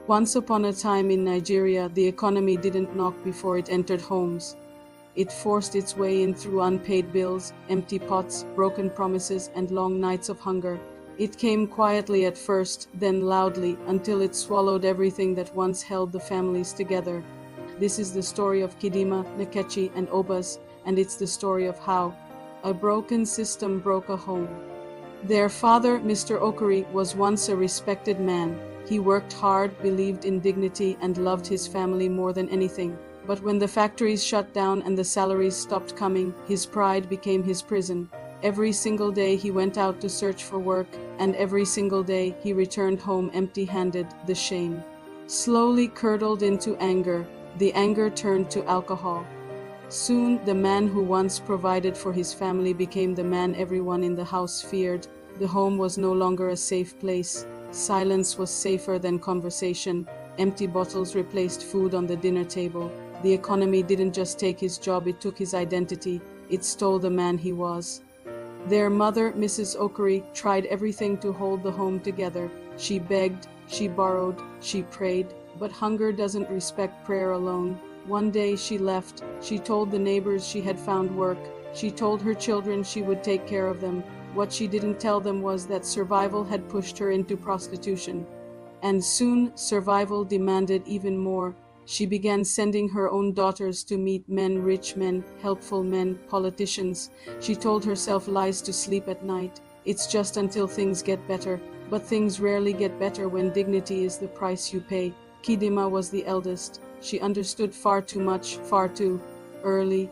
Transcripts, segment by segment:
Once upon a time in Nigeria, the economy didn't knock before it entered homes. It forced its way in through unpaid bills, empty pots, broken promises, and long nights of hunger. It came quietly at first, then loudly, until it swallowed everything that once held the families together. This is the story of Chidima, Nkechi, and Obas, and it's the story of how a broken system broke a home. Their father, Mr. Okorie, was once a respected man. He worked hard, believed in dignity, and loved his family more than anything. But when the factories shut down and the salaries stopped coming, his pride became his prison. Every single day he went out to search for work, and every single day he returned home empty-handed. The shame slowly curdled into anger. The anger turned to alcohol. Soon, the man who once provided for his family became the man everyone in the house feared. The home was no longer a safe place. Silence was safer than conversation. Empty bottles replaced food on the dinner table. The economy didn't just take his job, it took his identity. It stole the man he was. Their mother, Mrs. Okorie, tried everything to hold the home together. She begged, she borrowed, she prayed, but hunger doesn't respect prayer alone. One day she left. She told the neighbors she had found work. She told her children she would take care of them. What she didn't tell them was that survival had pushed her into prostitution. And soon, survival demanded even more. She began sending her own daughters to meet men, rich men, helpful men, politicians. She told herself lies to sleep at night. It's just until things get better. But things rarely get better when dignity is the price you pay. Chidima was the eldest. She understood far too much, far too early.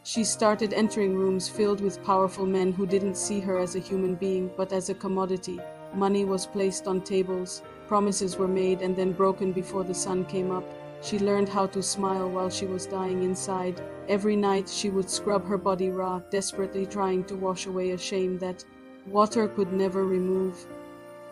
She started entering rooms filled with powerful men who didn't see her as a human being, but as a commodity. Money was placed on tables, promises were made and then broken before the sun came up. She learned how to smile while she was dying inside. Every night she would scrub her body raw, desperately trying to wash away a shame that water could never remove.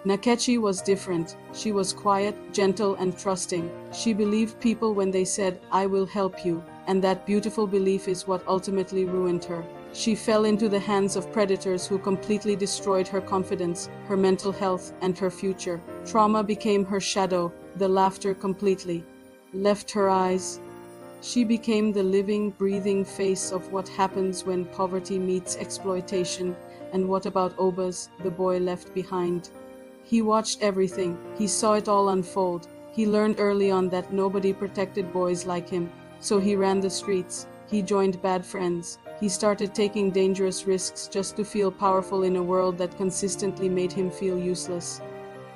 Nkechi was different. She was quiet, gentle, and trusting. She believed people when they said, "I will help you," and that beautiful belief is what ultimately ruined her. She fell into the hands of predators who completely destroyed her confidence, her mental health, and her future. Trauma became her shadow. The laughter completely left her eyes. She became the living, breathing face of what happens when poverty meets exploitation. And what about Obas, the boy left behind? He watched everything. He saw it all unfold. He learned early on that nobody protected boys like him. So he ran the streets. He joined bad friends. He started taking dangerous risks just to feel powerful in a world that consistently made him feel useless.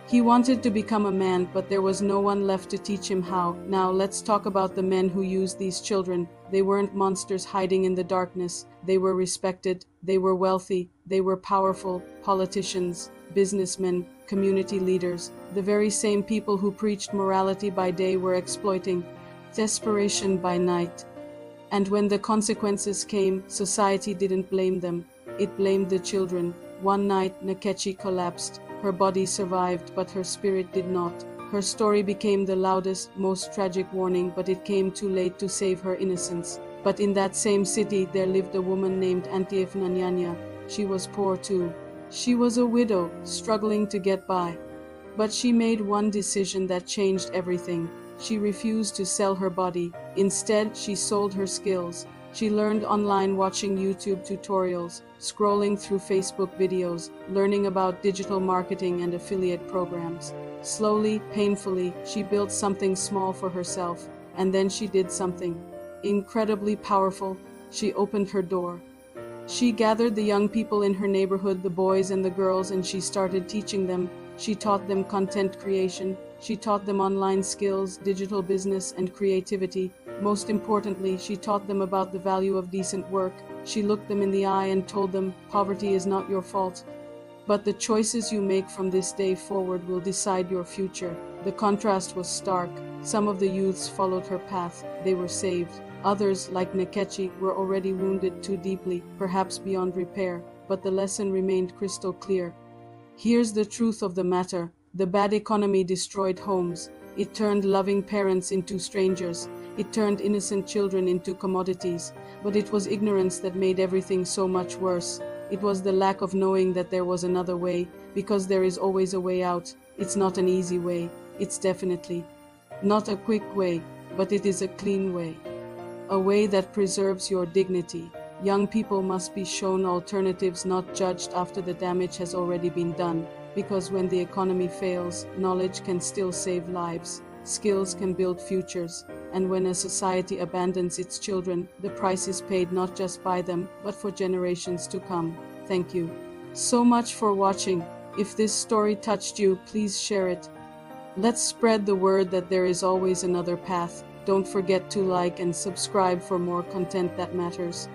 He wanted to become a man, but there was no one left to teach him how. Now let's talk about the men who used these children. They weren't monsters hiding in the darkness. They were respected. They were wealthy. They were powerful. Politicians, businessmen, community leaders. The very same people who preached morality by day were exploiting desperation by night. And when the consequences came, society didn't blame them. It blamed the children. One night, Nkechi collapsed. Her body survived, but her spirit did not. Her story became the loudest, most tragic warning, but it came too late to save her innocence. But in that same city, there lived a woman named Nkechi. She was poor too. She was a widow, struggling to get by. But she made one decision that changed everything. She refused to sell her body. Instead, she sold her skills. She learned online watching YouTube tutorials, scrolling through Facebook videos, learning about digital marketing and affiliate programs. Slowly, painfully, she built something small for herself. And then she did something incredibly powerful. She opened her door. She gathered the young people in her neighborhood, the boys and the girls, and she started teaching them. She taught them content creation. She taught them online skills, digital business, and creativity. Most importantly, she taught them about the value of decent work. She looked them in the eye and told them, poverty is not your fault. But the choices you make from this day forward will decide your future. The contrast was stark. Some of the youths followed her path. They were saved. Others, like Nkechi, were already wounded too deeply, perhaps beyond repair. But the lesson remained crystal clear. Here's the truth of the matter. The bad economy destroyed homes. It turned loving parents into strangers. It turned innocent children into commodities. But it was ignorance that made everything so much worse. It was the lack of knowing that there was another way, because there is always a way out. It's not an easy way. It's definitely not a quick way, but it is a clean way. A way that preserves your dignity. Young people must be shown alternatives, not judged after the damage has already been done, because when the economy fails, knowledge can still save lives, skills can build futures, and when a society abandons its children, the price is paid not just by them, but for generations to come. Thank you so much for watching. If this story touched you, please share it. Let's spread the word that there is always another path. Don't forget to like and subscribe for more content that matters.